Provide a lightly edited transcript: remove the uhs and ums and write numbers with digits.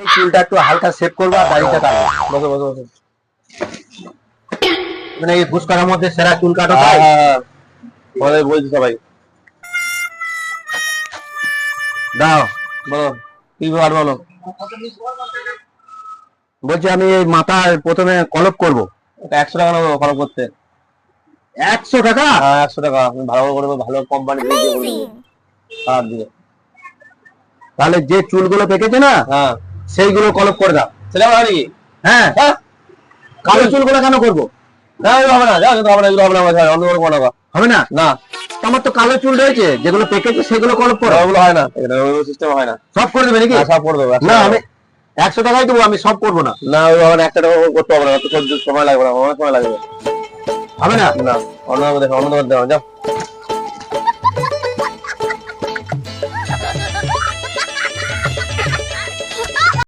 চুলটা একটু হালকা শেভ করবো আর দাড়িটা কাটবো। বসো বসো বসো। মানে এই ফুচকার মধ্যে সেরা চুল কাটো হ্যাঁ তাই? হ্যাঁ হ্যাঁ, বলে বলছি সবাই। দাও। বলো কি ব্যাপার বলো। বলছি আমি এই মাথায় প্রথমে কলপ করব। 100 টাকা নেবো খরচ করতে। 100 টাকা? হ্যাঁ 100 টাকা, আমি ভালো করবো, ভালো কোম্পানি দিয়ে করে দেবো, খারাপ দিয়ে। তাহলে যে চুলগুলো পেকেছে না হ্যাঁ সেইগুলো কলপ করে দাও। সেটা হবে নাকি? হ্যাঁ, হ্যাঁ কালো চুলগুলো কেন করবো? না এগুলো হবে না, যাও কিন্তু হবে না, এগুলো হবে না, অন্য কোনো কোনো টাকা হবে না? না, আমার তো কালো চুল রয়েছে, যেগুলো পেকেছে সেগুলো কলপ করো। ওগুলো হয় না, এটা ওই সিস্টেম হয় না। সব করে দেবে নাকি? হ্যাঁ, সব করে দেবো। না আমি 100 টাকাই দেবো, আমি সব করবো না। না ওই হবে না, 100 টাকা করতে হবে না, অত সময় লাগবে না, অনেক সময় লাগবে। হবে না? না অন্য দেখো, অন্য দোকান যাও।